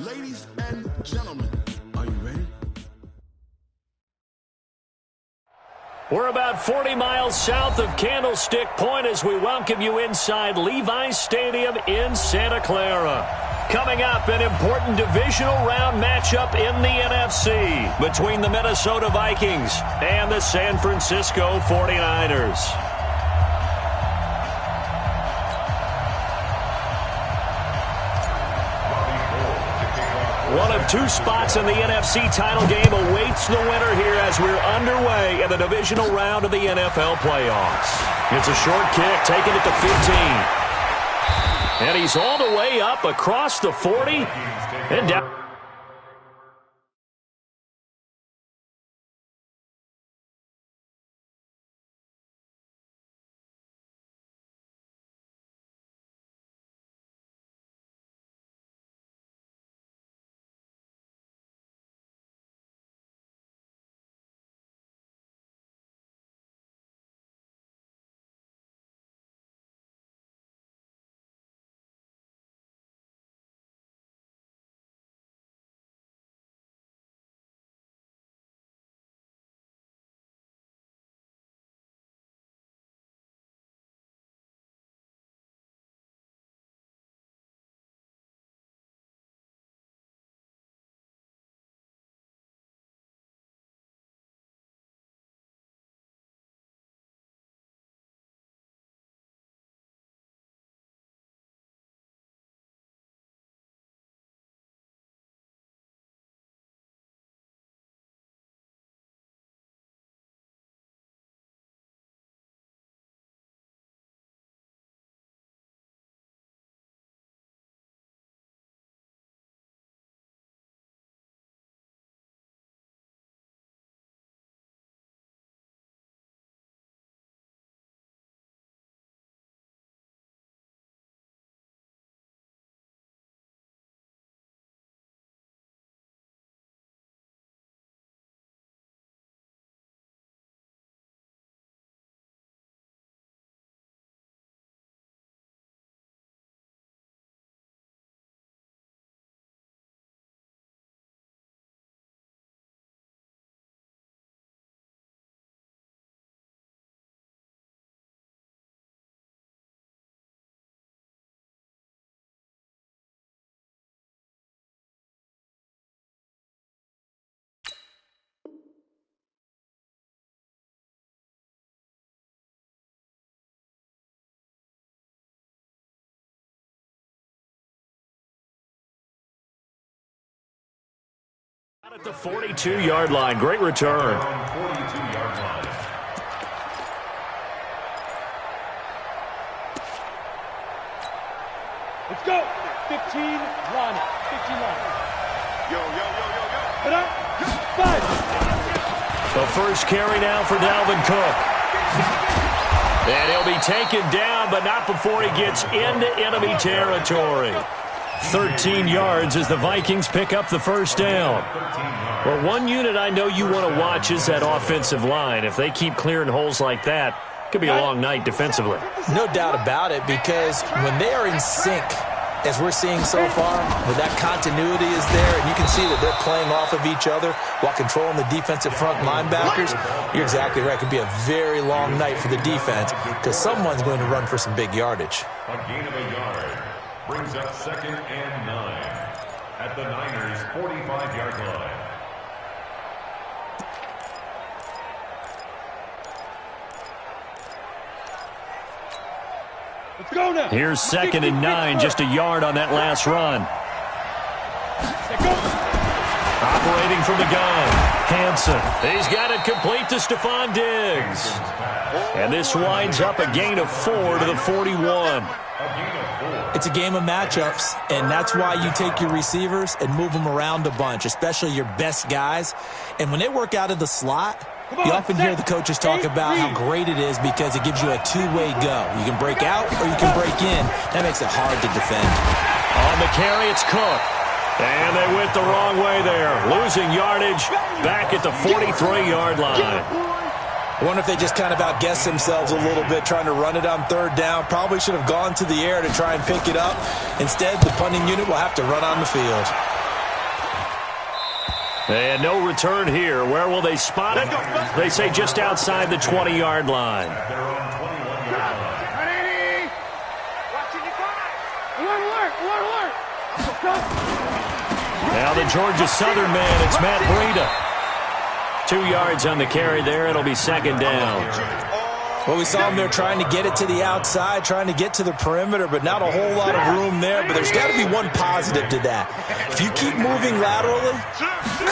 Ladies and gentlemen, are you ready? We're about 40 miles south of Candlestick Point as we welcome you inside Levi's Stadium in Santa Clara. Coming up, an important divisional round matchup in the NFC between the Minnesota Vikings and the San Francisco 49ers. One of two spots in the NFC title game awaits the winner here as we're underway in the divisional round of the NFL playoffs. It's a short kick, taking it to 15. And he's all the way up across the 40 and down. At the 42-yard line. Great return. 42-yard line. Let's go. 15 line. 15 line. Yo. Put up. 5. The first carry now for Dalvin Cook. And he'll be taken down, but not before he gets into enemy territory. 13 yards as the Vikings pick up the first down. Well, one unit I know you want to watch is that offensive line. If they keep clearing holes like that, it could be a long night defensively. No doubt about it, because when they are in sync, as we're seeing so far, where that continuity is there, and you can see that they're playing off of each other while controlling the defensive front linebackers, you're exactly right. It could be a very long night for the defense because someone's going to run for some big yardage. A gain of a yard brings up 2nd and 9 at the Niners' 45-yard line. Let's go now. Here's 2nd and 9, just a yard on that last run. Operating from the gun, Hansen. He's got it complete to Stephon Diggs. And this winds up a gain of 4 to the 41. It's a game of matchups, and that's why you take your receivers and move them around a bunch, especially your best guys. And when they work out of the slot, you often hear the coaches talk about how great it is because it gives you a two-way go. You can break out or you can break in. That makes it hard to defend. On the carry, it's Cook. And they went the wrong way there, losing yardage back at the 43-yard line. I wonder if they just kind of outguessed themselves a little bit trying to run it on 3rd down. Probably should have gone to the air to try and pick it up. Instead, the punting unit will have to run on the field. And no return here. Where will they spot it? They say just outside the 20-yard line. Their own 21-yard line. Now the Georgia Southern man, it's Matt Breida. 2 yards on the carry there. It'll be second down. Well, we saw him there trying to get it to the outside, trying to get to the perimeter, but not a whole lot of room there. But there's got to be one positive to that. If you keep moving laterally,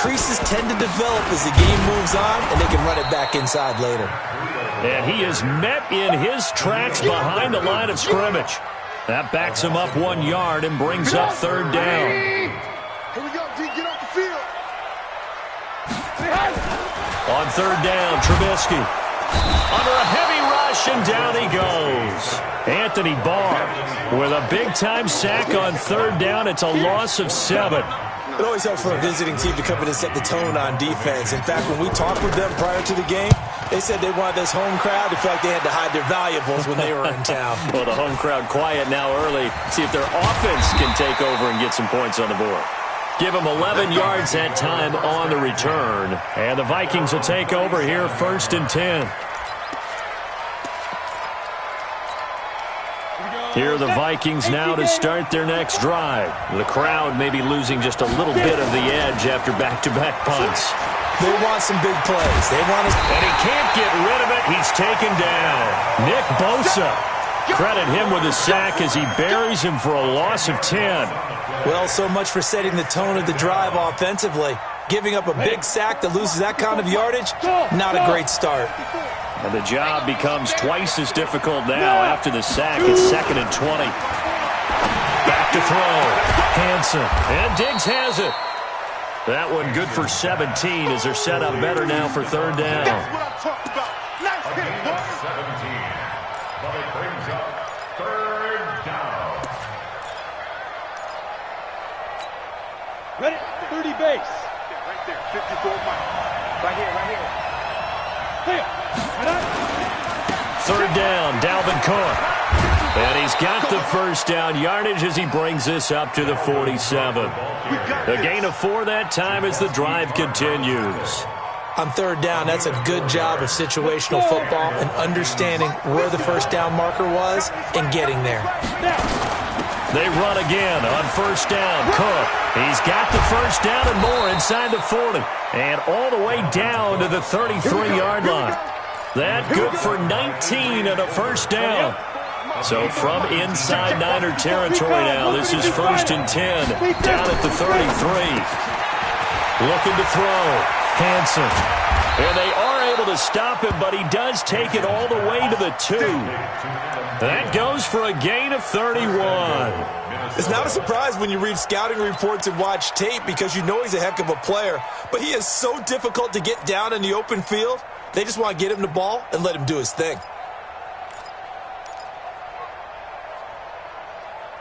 creases tend to develop as the game moves on, and they can run it back inside later. And he is met in his tracks behind the line of scrimmage. That backs him up 1 yard and brings up third down. Here we go, D. Get off the field. On third down, Trubisky. Under a heavy rush, and down he goes. Anthony Barr with a big-time sack on third down. It's a loss of 7. It always helps for a visiting team to come in and set the tone on defense. In fact, when we talked with them prior to the game, they said they wanted this home crowd to feel like they had to hide their valuables when they were in town. Well, the home crowd quiet now early. See if their offense can take over and get some points on the board. Give them 11 yards that time on the return. And the Vikings will take over here, 1st and 10. Here are the Vikings now to start their next drive. The crowd may be losing just a little bit of the edge after back-to-back punts. They want some big plays. They want us. And he can't get rid of it. He's taken down. Nick Bosa. Credit him with a sack as he buries him for a loss of 10. Well, so much for setting the tone of the drive offensively. Giving up a big sack that loses that kind of yardage, not a great start. And the job becomes twice as difficult now after the sack. It's 2nd and 20. Back to throw. Hansen. And Diggs has it. That one good for 17 as they're set up better now for third down. That's what I'm talking about. Nice hit, boy. 17. But it brings up third down. Ready? 30 base. Right there, 54 miles. Right here, right here. Clear. Third down, Dalvin Cook. And he's got the first down yardage as he brings this up to the 47. A gain of 4 that time as the drive continues. On third down, that's a good job of situational football and understanding where the first down marker was and getting there. They run again on first down. Cook, he's got the first down and more inside the 40. And all the way down to the 33-yard line. That good for 19 and a first down. So from inside Niner territory now, this is 1st and 10 down at the 33. Looking to throw. Hansen. And they are able to stop him, but he does take it all the way to the 2. That goes for a gain of 31. It's not a surprise when you read scouting reports and watch tape because you know he's a heck of a player, but he is so difficult to get down in the open field. They just want to get him the ball and let him do his thing.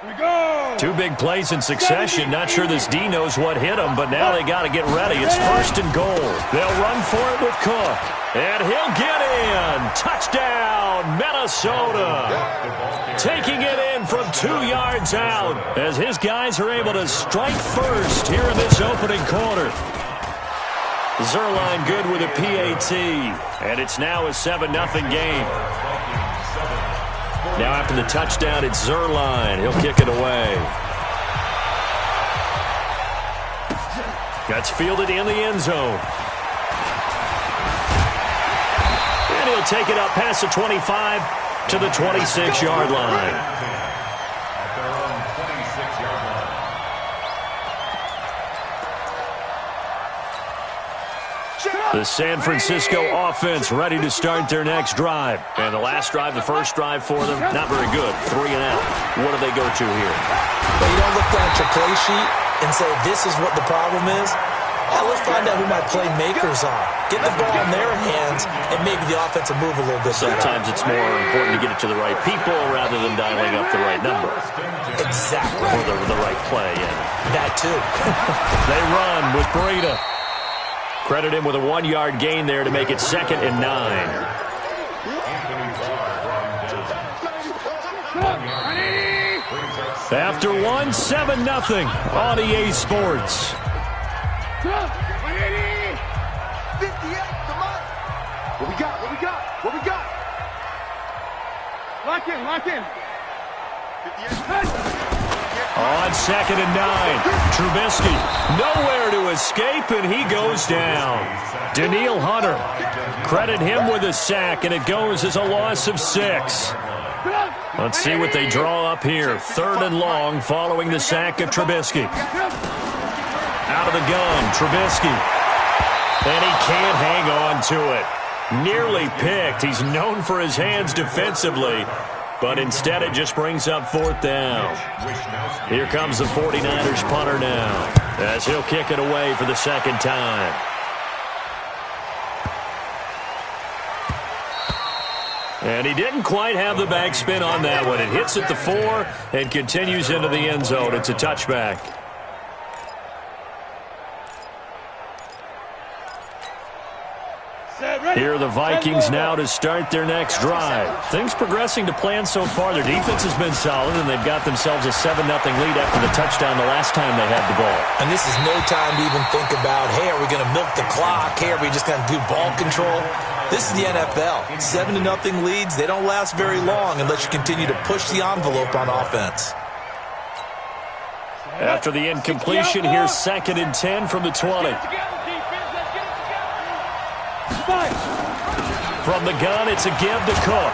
Here we go. 2 big plays in succession. Not sure this D knows what hit him, but now they got to get ready. It's 1st and goal. They'll run for it with Cook. And he'll get in. Touchdown, Minnesota. Taking it in from 2 yards out as his guys are able to strike first here in this opening quarter. Zerline good with a PAT. And it's now a 7-0 game. Now after the touchdown, it's Zerline. He'll kick it away. That's fielded in the end zone. And he'll take it up past the 25 to the 26-yard line. At their own 26-yard line. The San Francisco offense ready to start their next drive. And the last drive, the first drive for them, not very good. 3 and out. What do they go to here? But you don't look down at your play sheet and say, this is what the problem is. Let's find out who my playmakers are. Get the ball in their hands, and maybe the offense will move a little bit better. Sometimes it's more important to get it to the right people rather than dialing up the right number. Exactly. Or the right play, yeah. That too. They run with Breida. Credit him with a 1-yard gain there to make it 2nd and 9. After 1, 7-0 on EA Sports. What we got? What we got? What we got? Lock in, lock in. 58. On 2nd and 9, Trubisky nowhere to escape, and he goes down. Daniil Hunter, credit him with a sack, and it goes as a loss of 6. Let's see what they draw up here. 3rd and long following the sack of Trubisky. Out of the gun, Trubisky. And he can't hang on to it. Nearly picked. He's known for his hands defensively, but instead it just brings up 4th down. Here comes the 49ers punter now, as he'll kick it away for the 2nd time. And he didn't quite have the backspin on that one. It hits at the 4 and continues into the end zone. It's a touchback. Here are the Vikings now to start their next drive. Things progressing to plan so far. Their defense has been solid, and they've got themselves a 7-0 lead after the touchdown the last time they had the ball. And this is no time to even think about, hey, are we going to milk the clock? Hey, are we just going to do ball control? This is the NFL. 7-0 leads, they don't last very long unless you continue to push the envelope on offense. After the incompletion, here's 2nd and 10 from the 20. From the gun, it's a give to Cook.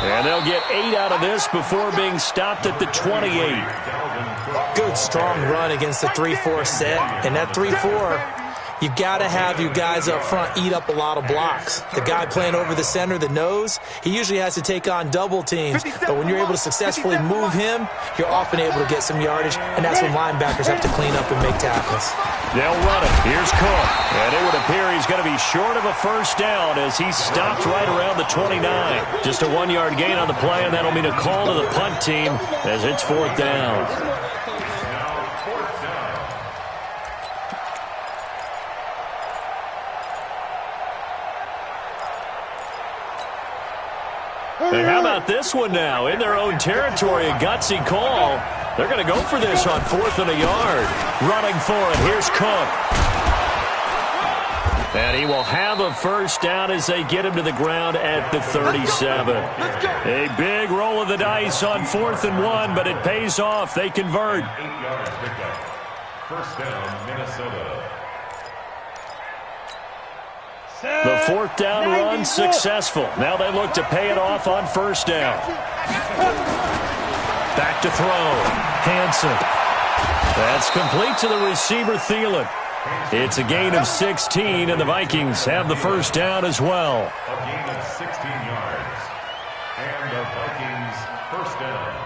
And they'll get 8 out of this before being stopped at the 28. Good, strong run against the 3-4 set. And that 3-4, you got to have your guys up front eat up a lot of blocks. The guy playing over the center, the nose, he usually has to take on double teams. But when you're able to successfully move him, you're often able to get some yardage, and that's when linebackers have to clean up and make tackles. They'll run it. Here's Cook. And it would appear he's going to be short of a 1st down as he stopped right around the 29. Just a 1-yard gain on the play, and that'll mean a call to the punt team as it's 4th down. And how about this one now? In their own territory, a gutsy call. They're going to go for this on 4th and a yard. Running for it. Here's Cook. And he will have a 1st down as they get him to the ground at the 37. A big roll of the dice on 4th and 1, but it pays off. They convert. 8 yards pickup. 1st down, Minnesota. The 4th down run successful. Now they look to pay it off on 1st down. Back to throw. Hansen. That's complete to the receiver, Thielen. It's a gain of 16, and the Vikings have the 1st down as well. A gain of 16 yards. And the Vikings 1st down.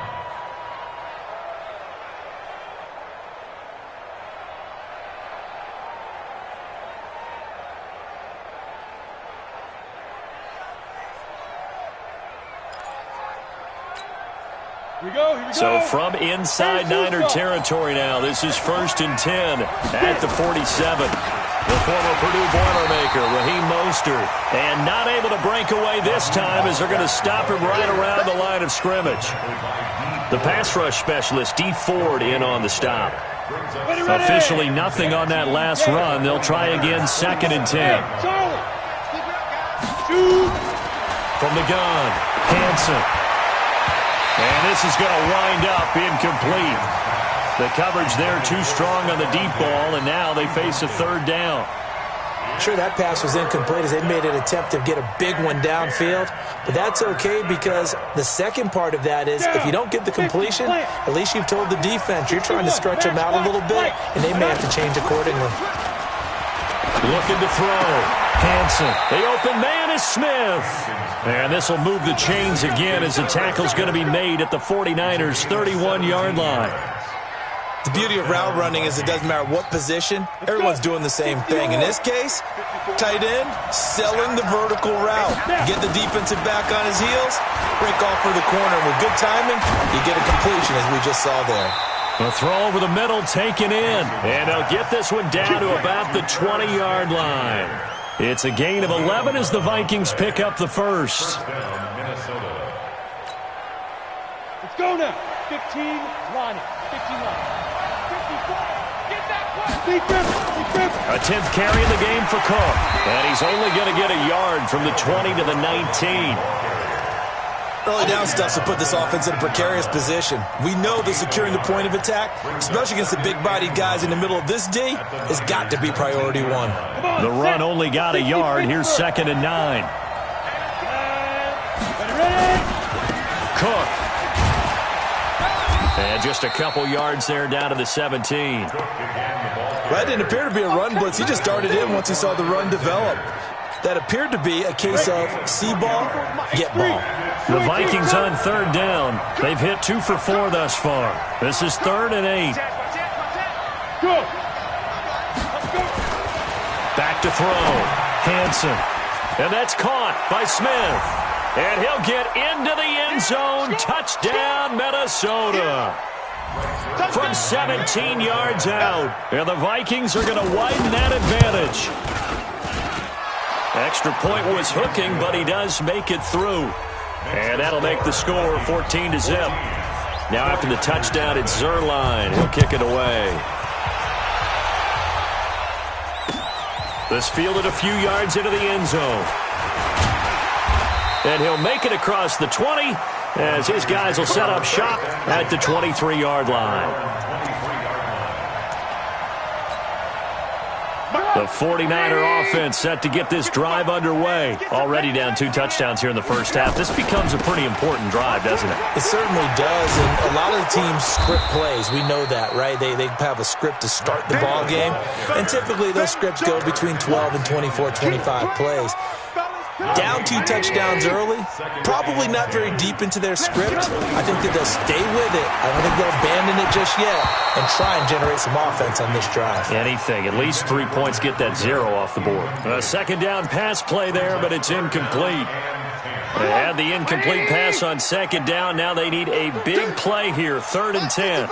So from inside Niner territory now, this is 1st and 10 at the 47. The former Purdue Boilermaker, Raheem Mostert, and not able to break away this time as they're going to stop him right around the line of scrimmage. The pass rush specialist, D. Ford, in on the stop. Officially nothing on that last run. They'll try again 2nd and 10. From the gun, Hansen. And this is going to wind up incomplete. The coverage there too strong on the deep ball, and now they face a 3rd down. Sure, that pass was incomplete as they made an attempt to get a big one downfield, but that's okay because the second part of that is if you don't get the completion, at least you've told the defense you're trying to stretch them out a little bit, and they may have to change accordingly. Looking to throw. Hansen. The open man is Smith. And this will move the chains again as the tackle's going to be made at the 49ers' 31-yard line. The beauty of route running is it doesn't matter what position, everyone's doing the same thing. In this case, tight end, selling the vertical route. Get the defensive back on his heels, break off for the corner. With good timing, you get a completion as we just saw there. A throw over the middle taken in. And they'll get this one down to about the 20-yard line. It's a gain of 11 as the Vikings pick up the 1st. Let's go now. 15, line it. 15 line. 54. Get that one. Defense. A 10th carry in the game for Cook. And he's only going to get a yard from the 20 to the 19. Early down stuff to put this offense in a precarious position. We know that securing the point of attack, especially against the big-bodied guys in the middle of this D, has got to be priority one. The run only got a yard. Here's 2nd and 9. Cook. And just a couple yards there down to the 17. That didn't appear to be a run blitz. He just darted in once he saw the run develop. That appeared to be a case of see ball, get ball. The Vikings on 3rd down. They've hit 2 for 4 thus far. This is 3rd and 8. Back to throw. Hansen. And that's caught by Smith. And he'll get into the end zone. Touchdown, Minnesota. From 17 yards out. And the Vikings are going to widen that advantage. Extra point was hooking, but he does make it through. And that'll make the score 14 to zip. Now after the touchdown, it's Zerline. He'll kick it away. This fielded a few yards into the end zone. And he'll make it across the 20 as his guys will set up shop at the 23-yard line. The 49er offense set to get this drive underway. Already down 2 touchdowns here in the first half. This becomes a pretty important drive, doesn't it? It certainly does, and a lot of the teams script plays. We know that, right? They have a script to start the ball game, and typically those scripts go between 12 and 24, 25 plays. Down 2 touchdowns early, probably not very deep into their script. I think that they'll stay with it. I don't think they'll abandon it just yet and try and generate some offense on this drive. Anything. At least 3 points, get that 0 off the board. A 2nd down pass play there, but it's incomplete. They had the incomplete pass on 2nd down. Now they need a big play here, 3rd and 10.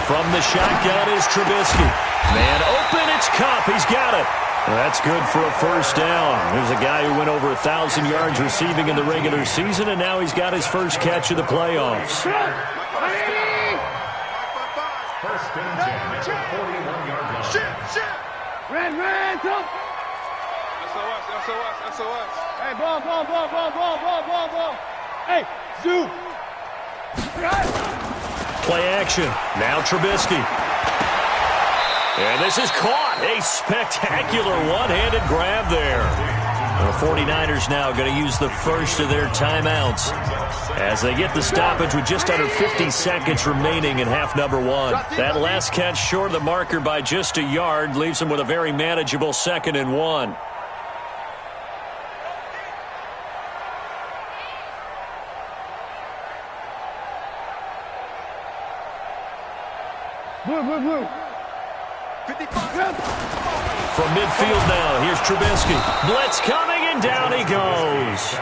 From the shotgun is Trubisky. Man open, it's Kupp. He's got it. That's good for a first down. There's a guy who went over 1,000 yards receiving in the regular season, and now he's got his first catch of the playoffs. First and 10 at the 41-yard line. Ran, come. SOS. Hey, ball. Hey, zoom. Play action. Now Trubisky. And this is caught. A spectacular one-handed grab there. The 49ers now going to use the first of their timeouts as they get the stoppage with just under 50 seconds remaining in half number 1. That last catch short of the marker by just a yard leaves them with a very manageable 2nd and 1. Blue. From midfield now, here's Trubisky. Blitz coming, and down he goes.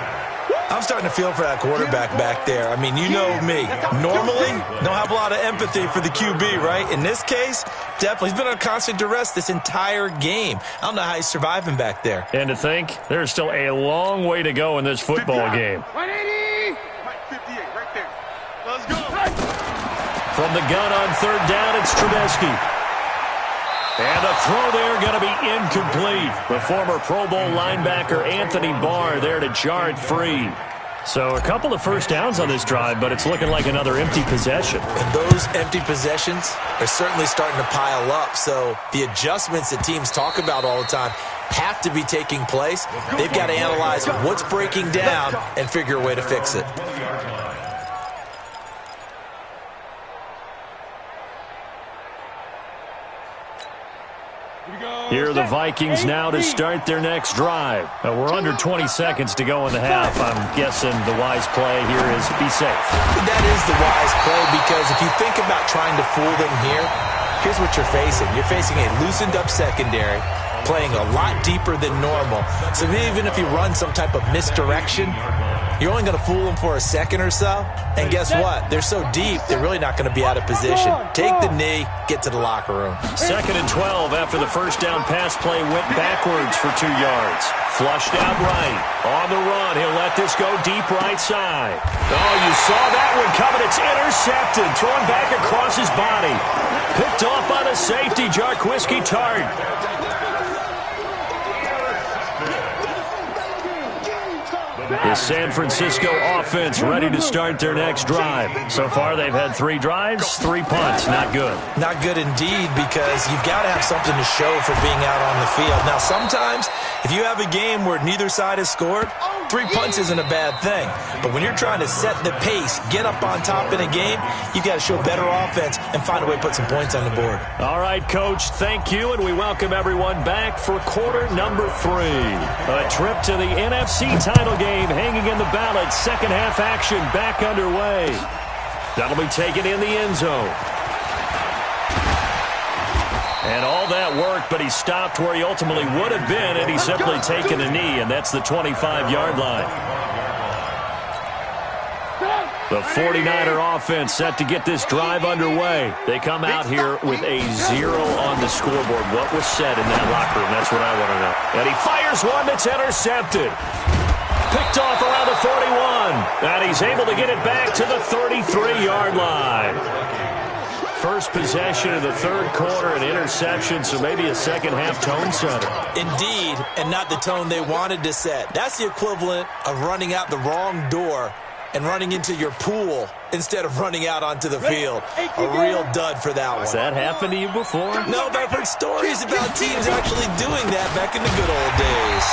I'm starting to feel for that quarterback back there. I mean, you know me. Normally, don't have a lot of empathy for the QB, right? In this case, definitely. He's been on constant duress this entire game. I don't know how he's surviving back there. And to think, there's still a long way to go in this football game. 180. 58, right there. Let's go. From the gun on 3rd down, it's Trubisky. And the throw there going to be incomplete. The former Pro Bowl linebacker Anthony Barr there to jar it free. So a couple of first downs on this drive, but it's looking like another empty possession. And those empty possessions are certainly starting to pile up. So the adjustments that teams talk about all the time have to be taking place. They've got to analyze what's breaking down and figure a way to fix it. Here are the Vikings now to start their next drive. We're under 20 seconds to go in the half. I'm guessing the wise play here is be safe. That is the wise play because if you think about trying to fool them here, here's what you're facing. You're facing a loosened up secondary, playing a lot deeper than normal. So even if you run some type of misdirection, you're only going to fool them for a second or so. And guess what? They're so deep, they're really not going to be out of position. Take the knee, get to the locker room. 2nd and 12 after the first down pass play went backwards for 2 yards. Flushed out right. On the run, he'll let this go deep right side. Oh, you saw that one coming. It's intercepted. Thrown back across his body. Picked off by the the safety, Jarquiski Tart. The San Francisco offense ready to start their next drive. So far, they've had 3 drives, 3 punts. Not good. Not good indeed, because you've got to have something to show for being out on the field. Now, sometimes, if you have a game where neither side has scored, 3 punts isn't a bad thing. But when you're trying to set the pace, get up on top in a game, you've got to show better offense and find a way to put some points on the board. All right, Coach, thank you, and we welcome everyone back for quarter number 3. A trip to the NFC title game hanging in the balance. Second half action back underway. That'll be taken in the end zone. And all that worked, but he stopped where he ultimately would have been, and he's simply taken a knee, and that's the 25-yard line. The 49er offense set to get this drive underway. They come out here with a 0 on the scoreboard. What was said in that locker room? That's what I want to know. And he fires one that's intercepted. Picked off around the 41. And he's able to get it back to the 33-yard line. First possession of the third quarter, an interception, so maybe a second-half tone setter. Indeed, and not the tone they wanted to set. That's the equivalent of running out the wrong door and running into your pool instead of running out onto the field. A real dud for that one. Has that happened to you before? No, but I've heard stories about teams actually doing that back in the good old days.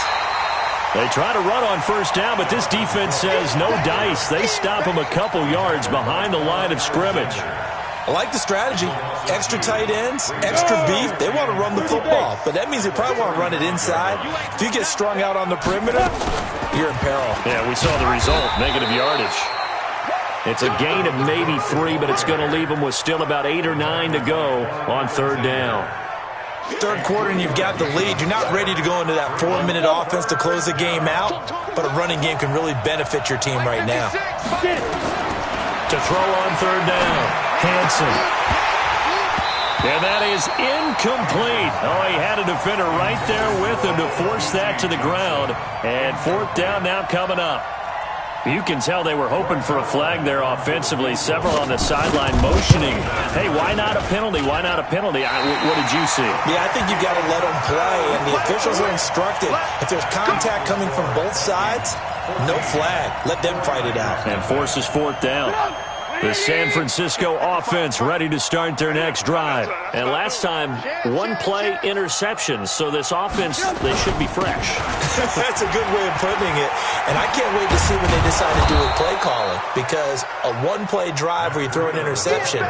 They try to run on first down, but this defense says no dice. They stop them a couple yards behind the line of scrimmage. I like the strategy. Extra tight ends, extra beef. They want to run the football, but that means they probably want to run it inside. If you get strung out on the perimeter, you're in peril. Yeah, we saw the result, negative yardage. It's a gain of maybe 3, but it's going to leave them with still about 8 or 9 to go on third down. Third quarter and you've got the lead. You're not ready to go into that 4-minute offense to close the game out, but a running game can really benefit your team right now. To throw on third down, Hansen. And that is incomplete. Oh, he had a defender right there with him to force that to the ground. And fourth down now coming up. You can tell they were hoping for a flag there offensively. Several on the sideline motioning. Hey, why not a penalty? Why not a penalty? What did you see? Yeah, I think you've got to let them play. And the officials are instructed, if there's contact coming from both sides, no flag. Let them fight it out. And forces fourth down. The San Francisco offense ready to start their next drive. And last time, 1-play interception. So this offense, they should be fresh. That's a good way of putting it. And I can't wait to see when they decide to do with play calling. Because a 1-play drive where you throw an interception,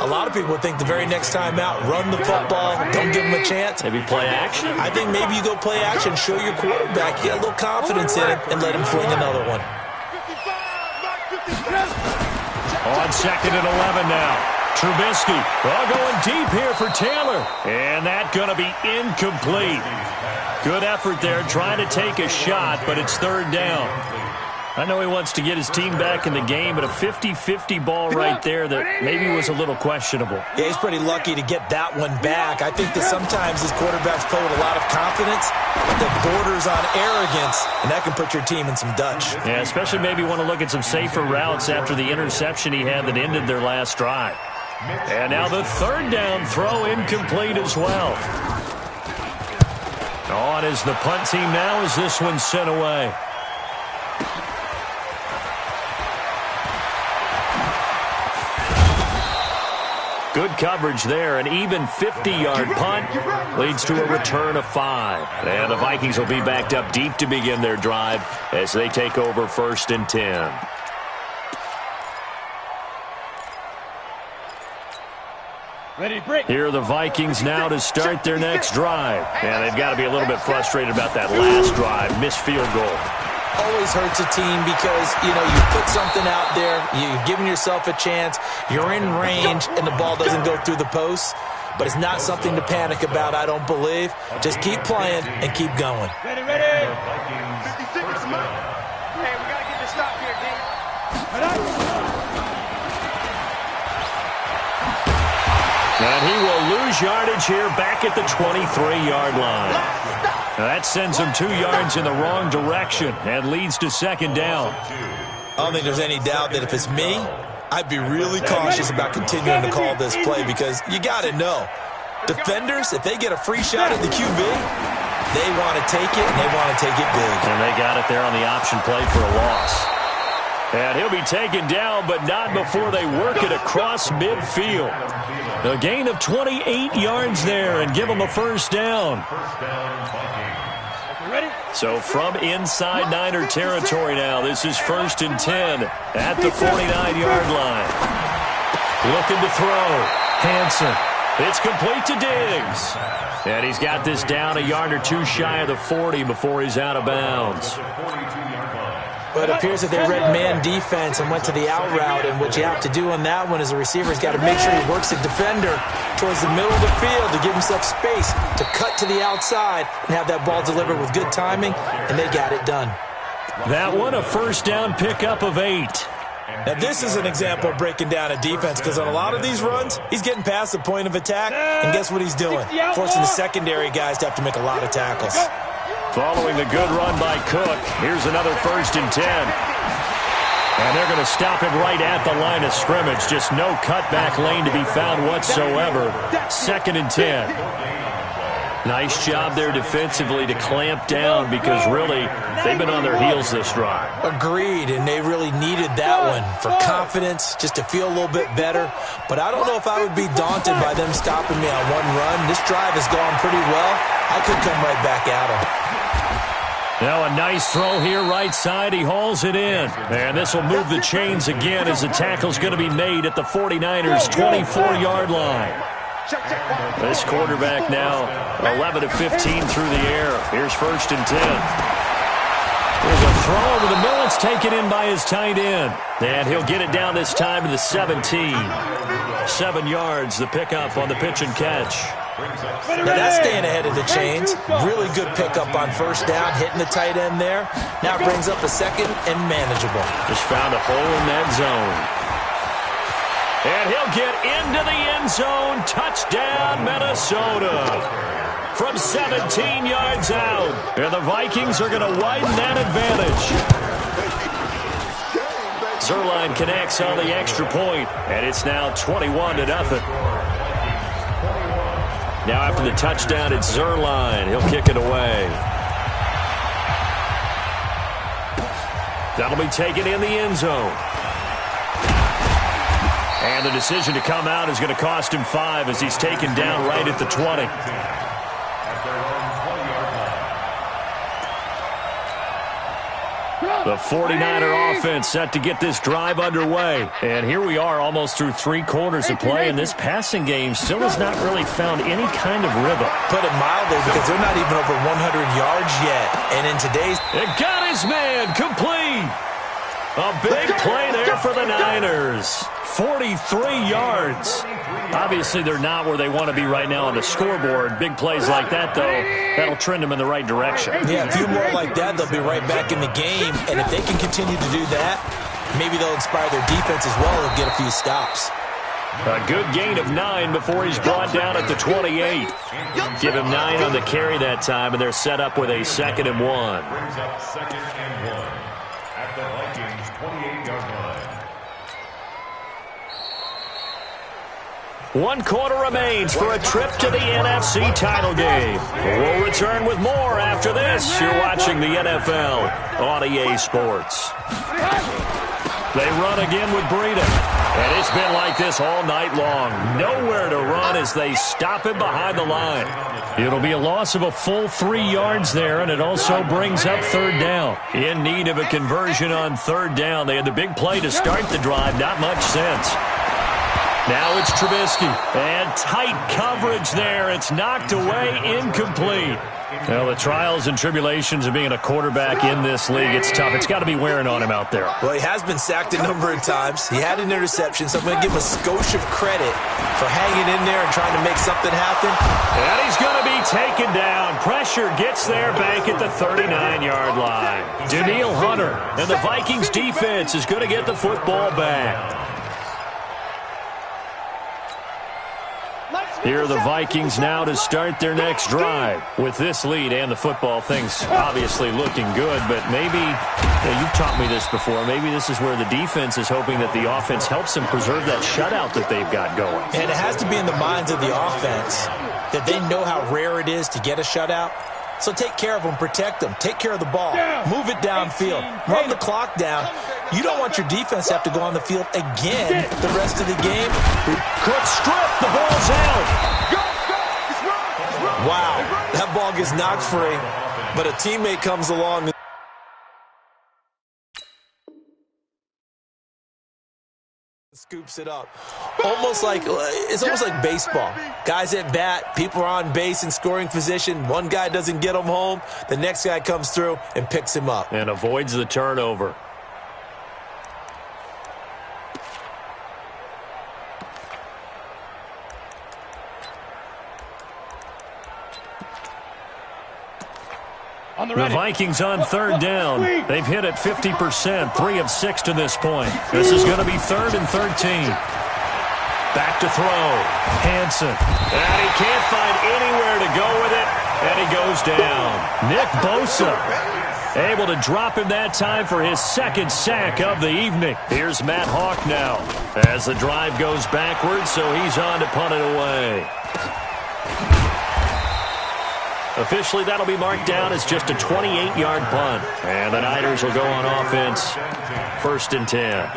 a lot of people would think the very next time out, run the football, don't give them a chance. Maybe play action? I think maybe you go play action, show your quarterback, you get a little confidence in it, and let him fling another one. On second and 11 now. Trubisky going deep here for Taylor. And that going to be incomplete. Good effort there trying to take a shot, but it's third down. I know he wants to get his team back in the game, but a 50-50 ball right there that maybe was a little questionable. Yeah, he's pretty lucky to get that one back. I think that sometimes his quarterbacks play with a lot of confidence that borders on arrogance, and that can put your team in some Dutch. Yeah, especially maybe want to look at some safer routes after the interception he had that ended their last drive. And now the third down throw incomplete as well. On is the punt team now as this one's sent away. Good coverage there. An even 50-yard punt leads to a return of 5. And the Vikings will be backed up deep to begin their drive as they take over first and 10. Here are the Vikings now to start their next drive. And they've got to be a little bit frustrated about that last drive. Missed field goal. Always hurts a team because, you put something out there, you've given yourself a chance, you're in range, and the ball doesn't go through the posts. But it's not something to panic about, I don't believe. Just keep playing and keep going. Ready. 56. Hey, we got to get this stop here, D. And he will lose yardage here back at the 23-yard line. Now that sends him 2 yards in the wrong direction and leads to second down. I don't think there's any doubt that if it's me, I'd be really cautious about continuing to call this play because you got to know, Defenders, if they get a free shot at the QB, they want to take it, and they want to take it big. And they got it there on the option play for a loss. And he'll be taken down, but not before they work it across midfield. A gain of 28 yards there and give them a first down. So from inside Niner territory now, this is 1st and 10 at the 49-yard line. Looking to throw. Hansen. It's complete to Diggs. And he's got this down a yard or two shy of the 40 before he's out of bounds. But it appears that they read man defense and went to the out route, and what you have to do on that one is the receiver's got to make sure he works the defender towards the middle of the field to give himself space to cut to the outside and have that ball delivered with good timing, and they got it done. That one a first down pickup of 8. Now, this is an example of breaking down a defense, because on a lot of these runs, he's getting past the point of attack, and guess what he's doing? Forcing the secondary guys to have to make a lot of tackles. Following the good run by Cook, here's another 1st and 10. And they're going to stop him right at the line of scrimmage. Just no cutback lane to be found whatsoever. 2nd and 10. Nice job there defensively to clamp down, because really they've been on their heels this drive. Agreed, and they really needed that one for confidence, just to feel a little bit better. But I don't know if I would be daunted by them stopping me on one run. This drive has gone pretty well. I could come right back at them. Now a nice throw here right side. He hauls it in. And this will move the chains again as the tackle's going to be made at the 49ers' 24-yard line. This quarterback now 11 of 15 through the air. Here's 1st and 10. There's a throw over the middle. It's taken in by his tight end. And he'll get it down this time to the 17. 7 yards, the pickup on the pitch and catch. Now that's staying ahead of the chains. Really good pickup on 1st down, hitting the tight end there. Now it brings up a 2nd and manageable. Just found a hole in that zone. And he'll get into the end zone. Touchdown, Minnesota. From 17 yards out. And the Vikings are going to widen that advantage. Zuerlein connects on the extra point, and it's now 21-0. Now after the touchdown, it's Zuerlein. He'll kick it away. That'll be taken in the end zone. And the decision to come out is going to cost him 5 as he's taken down right at the 20. The 49er offense set to get this drive underway. And here we are almost through 3 quarters of play, and this passing game still has not really found any kind of rhythm. Put it mildly, because they're not even over 100 yards yet. And in today's... It got his man complete. A big play there for the Niners. 43 yards. Obviously, they're not where they want to be right now on the scoreboard. Big plays like that, though, that'll trend them in the right direction. Yeah, a few more like that, they'll be right back in the game. And if they can continue to do that, maybe they'll inspire their defense as well and get a few stops. A good gain of 9 before he's brought down at the 28. Give him 9 on the carry that time, and they're set up with a 2nd and 1. Brings up 2nd and 1 at the Vikings' 28-yard line. 1 quarter remains for a trip to the NFC title game. We'll return with more after this. You're watching the NFL on EA Sports. They run again with Breida. And it's been like this all night long. Nowhere to run as they stop him behind the line. It'll be a loss of a full 3 yards there, and it also brings up 3rd down. In need of a conversion on 3rd down. They had the big play to start the drive. Not much sense. Now it's Trubisky. And tight coverage there. It's knocked away, incomplete. Well, the trials and tribulations of being a quarterback in this league, it's tough. It's got to be wearing on him out there. Well, he has been sacked a number of times. He had an interception, so I'm going to give him a skosh of credit for hanging in there and trying to make something happen. And he's going to be taken down. Pressure gets there back at the 39-yard line. Danielle Hunter and the Vikings defense is going to get the football back. Here are the Vikings now to start their next drive. With this lead and the football, things obviously looking good, but maybe, you've taught me this before, maybe this is where the defense is hoping that the offense helps them preserve that shutout that they've got going. And it has to be in the minds of the offense that they know how rare it is to get a shutout. So take care of them, protect them, take care of the ball, move it downfield, run the clock down. You don't want your defense to have to go on the field again the rest of the game. Quick strip, the ball's out. Wow, that ball gets knocked free, but a teammate comes along. Scoops it up. It's almost like baseball. Guys at bat, people are on base in scoring position. One guy doesn't get him home. The next guy comes through and picks him up. And avoids the turnover. The Vikings on third down. They've hit it 50%, 3 of 6 to this point. This is going to be 3rd and 13. Back to throw. Hansen. And he can't find anywhere to go with it, and he goes down. Nick Bosa able to drop him that time for his 2nd sack of the evening. Here's Matt Hawk now as the drive goes backwards, so he's on to punt it away. Officially, that'll be marked down as just a 28-yard punt. And the Niners will go on offense. 1st and 10.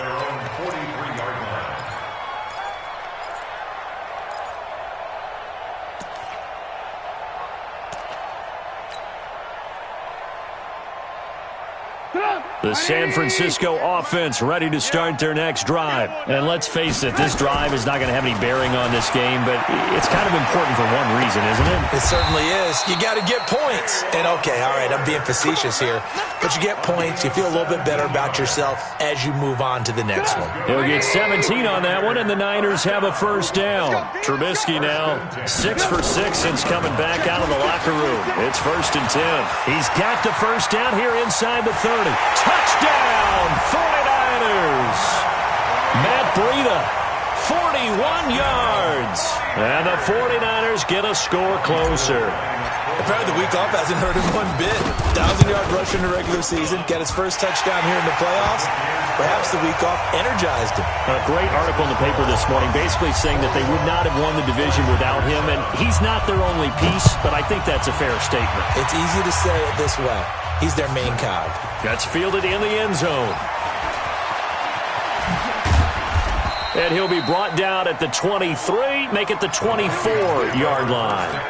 The San Francisco offense ready to start their next drive. And let's face it, this drive is not going to have any bearing on this game, but it's kind of important for one reason, isn't it? It certainly is. You got to get points. And, okay, all right, I'm being facetious here. But you get points. You feel a little bit better about yourself as you move on to the next one. He'll get 17 on that one, and the Niners have a 1st down. Trubisky now 6 for 6 since coming back out of the locker room. It's 1st and 10. He's got the 1st down here inside the 30. Touchdown, 49ers. Matt Breida, 41 yards. And the 49ers get a score closer. Apparently the week off hasn't hurt him one bit. 1,000-yard rush in the regular season. Got his 1st touchdown here in the playoffs. Perhaps the week off energized him. A great article in the paper this morning basically saying that they would not have won the division without him. And he's not their only piece, but I think that's a fair statement. It's easy to say it this way. He's their main cog. That's fielded in the end zone. And he'll be brought down at the 23, make it the 24-yard line.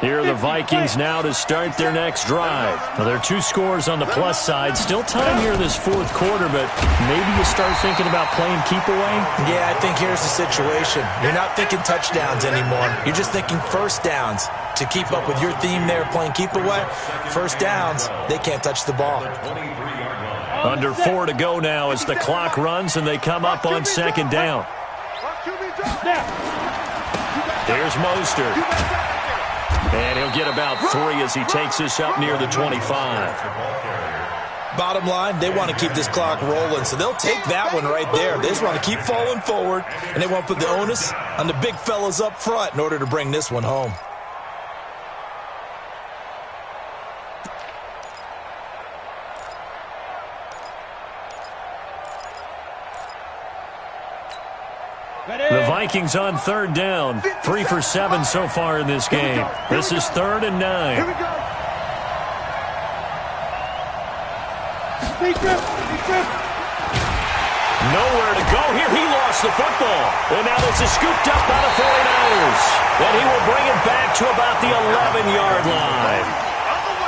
Here are the Vikings now to start their next drive. Now, there are 2 scores on the plus side. Still time here in this 4th quarter, but maybe you start thinking about playing keep away? Yeah, I think here's the situation. You're not thinking touchdowns anymore. You're just thinking 1st downs. To keep up with your theme there, playing keep away, 1st downs, they can't touch the ball. Under 4 to go now as the clock runs and they come up on 2nd down. Here's Mostert. And he'll get about 3 as he takes this up near the 25. Bottom line, they want to keep this clock rolling, so they'll take that one right there. They just want to keep falling forward, and they want to put the onus on the big fellas up front in order to bring this one home. The Vikings on 3rd down. 3 for 7 so far in this game. This is 3rd and 9. Here we go. Nowhere to go here. He lost the football. And now this is scooped up by the 49ers. And he will bring it back to about the 11-yard line.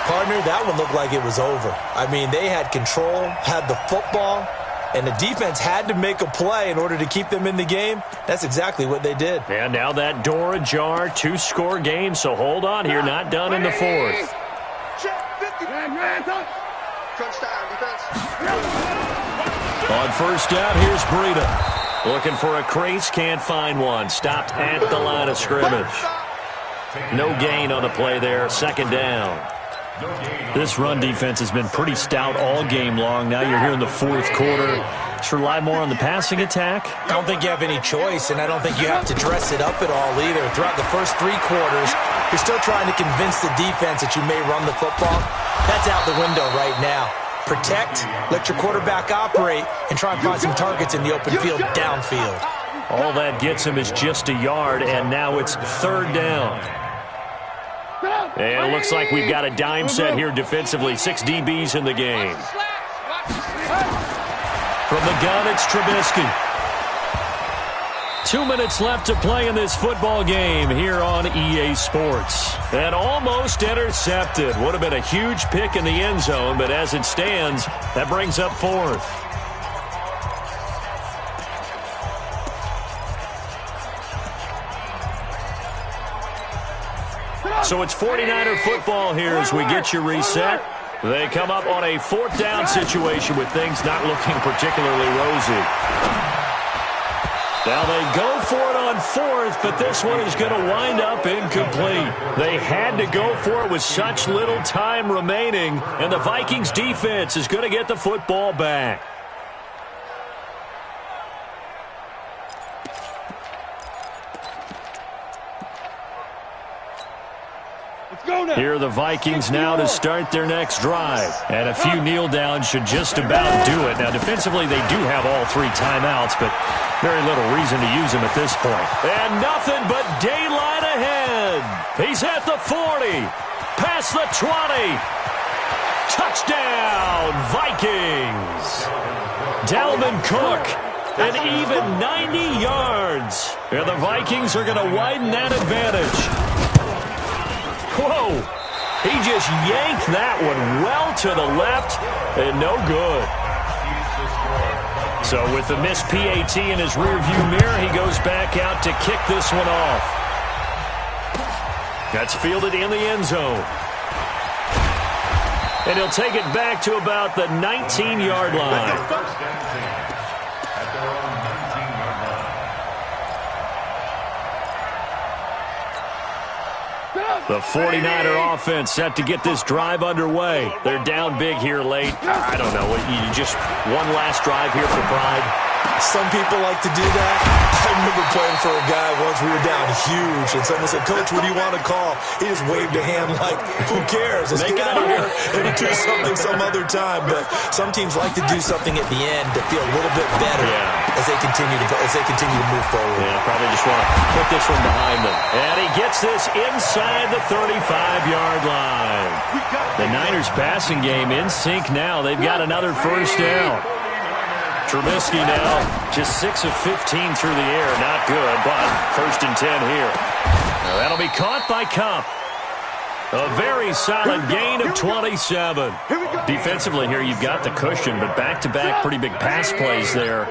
Partner, that one looked like it was over. I mean, they had control, had the football, and the defense had to make a play in order to keep them in the game. That's exactly what they did. And now that door ajar, 2-score game, so hold on here, not done in the 4th. On 1st down, here's Breida. Looking for a crease, can't find one. Stopped at the line of scrimmage. No gain on the play there, 2nd down. This run defense has been pretty stout all game long. Now you're here in the fourth quarter. Just rely more on the passing attack? I don't think you have any choice, and I don't think you have to dress it up at all either. Throughout the first 3 quarters, you're still trying to convince the defense that you may run the football. That's out the window right now. Protect, let your quarterback operate, and try and find some targets in the open field downfield. All that gets him is just a yard, and now it's 3rd down. And it looks like we've got a dime set here defensively. 6 DBs in the game. From the gun, it's Trubisky. 2 minutes left to play in this football game here on EA Sports. And almost intercepted. Would have been a huge pick in the end zone, but as it stands, that brings up 4th. So it's 49er football here as we get you reset. They come up on a 4th down situation with things not looking particularly rosy. Now they go for it on 4th, but this one is going to wind up incomplete. They had to go for it with such little time remaining, and the Vikings defense is going to get the football back. Here are the Vikings now to start their next drive. And a few kneel downs should just about do it. Now, defensively, they do have all 3 timeouts, but very little reason to use them at this point. And nothing but daylight ahead. He's at the 40, past the 20. Touchdown, Vikings. Dalvin Cook, an even 90 yards. And the Vikings are going to widen that advantage. Whoa! He just yanked that one well to the left, and no good. So with the missed PAT in his rearview mirror, he goes back out to kick this one off. That's fielded in the end zone. And he'll take it back to about the 19-yard line. The 49er offense set to get this drive underway. They're down big here late. I don't know. You just one last drive here for pride. Some people like to do that. I remember playing for a guy once. We were down huge, and someone said, "Coach, what do you want to call?" He just waved a hand like, "Who cares? Let's get out of here and do something some other time." But some teams like to do something at the end to feel a little bit better as they continue to move forward. Yeah, probably just want to put this one behind them. And he gets this inside the 35-yard line. The Niners passing game in sync now. They've got another 1st down. Trubisky now just 6 of 15 through the air. Not good, but 1st and 10 here. Now that'll be caught by Cup. A very solid gain of 27. Defensively here, you've got the cushion, but back-to-back pretty big pass plays there.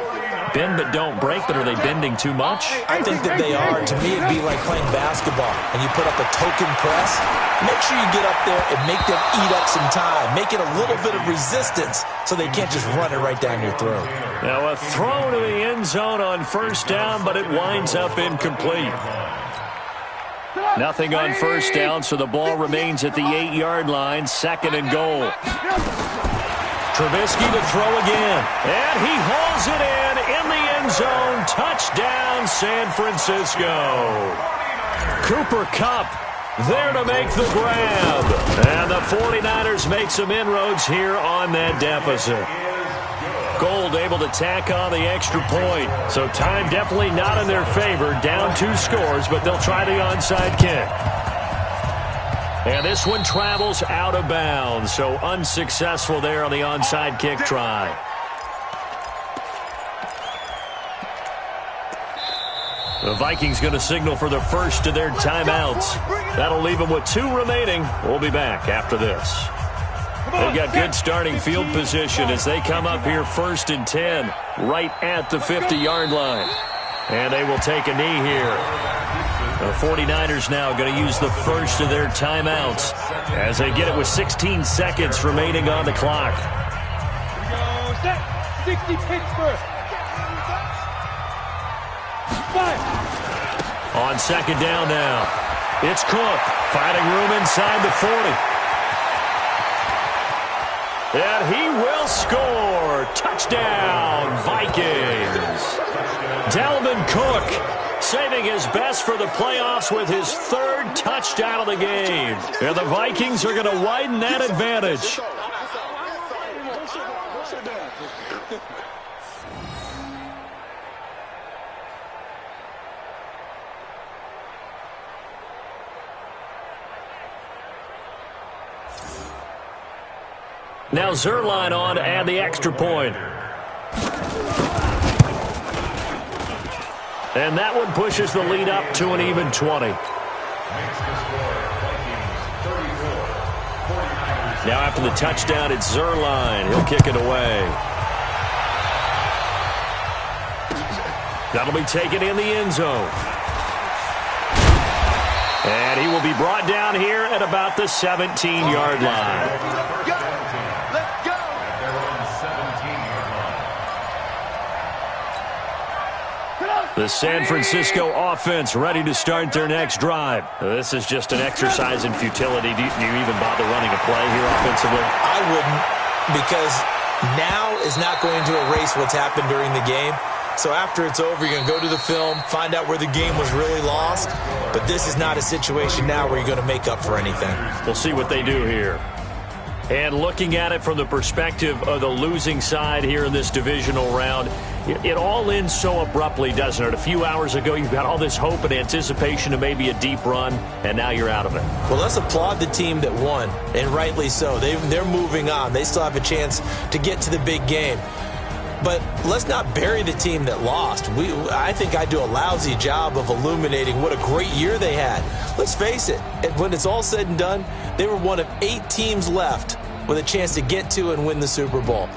Bend but don't break, but are they bending too much? I think that they are. To me, it'd be like playing basketball, and you put up a token press. Make sure you get up there and make them eat up some time. Make it a little bit of resistance so they can't just run it right down your throat. Now a throw to the end zone on 1st down, but it winds up incomplete. Nothing on 1st down, so the ball remains at the 8-yard line. 2nd and goal. Trubisky to throw again, and he hauls it in the end zone. Touchdown, San Francisco. Cooper Kupp there to make the grab. And the 49ers make some inroads here on that deficit. Gold able to tack on the extra point. So time definitely not in their favor. Down 2 scores, but they'll try the onside kick. And this one travels out of bounds, so unsuccessful there on the onside kick try. The Vikings going to signal for the first of their timeouts. That'll leave them with 2 remaining. We'll be back after this. They've got good starting field position as they come up here 1st and 10, right at the 50-yard line. And they will take a knee here. The 49ers now going to use the first of their timeouts as they get it with 16 seconds remaining on the clock. Here we go. Set. 60 Pittsburgh. 5. On 2nd down now, it's Cook finding room inside the 40. And he will score. Touchdown, Vikings. Dalvin Cook saving his best for the playoffs with his third touchdown of the game. And the Vikings are going to widen that advantage. Now Zerline on to add the extra point. And that one pushes the lead up to an even 20. Now after the touchdown, it's Zerline. He'll kick it away. That'll be taken in the end zone. And he will be brought down here at about the 17-yard line. The San Francisco offense ready to start their next drive. This is just an exercise in futility. Do you even bother running a play here offensively? I wouldn't, because now is not going to erase what's happened during the game. So after it's over, you're going to go to the film, find out where the game was really lost. But this is not a situation now where you're going to make up for anything. We'll see what they do here. And looking at it from the perspective of the losing side here in this divisional round, it all ends so abruptly, doesn't it? A few hours ago, you've got all this hope and anticipation of maybe a deep run, and now you're out of it. Well, let's applaud the team that won, and rightly so. They're moving on. They still have a chance to get to the big game. But let's not bury the team that lost. I think I do a lousy job of illuminating what a great year they had. Let's face it, when it's all said and done, they were one of 8 teams left with a chance to get to and win the Super Bowl.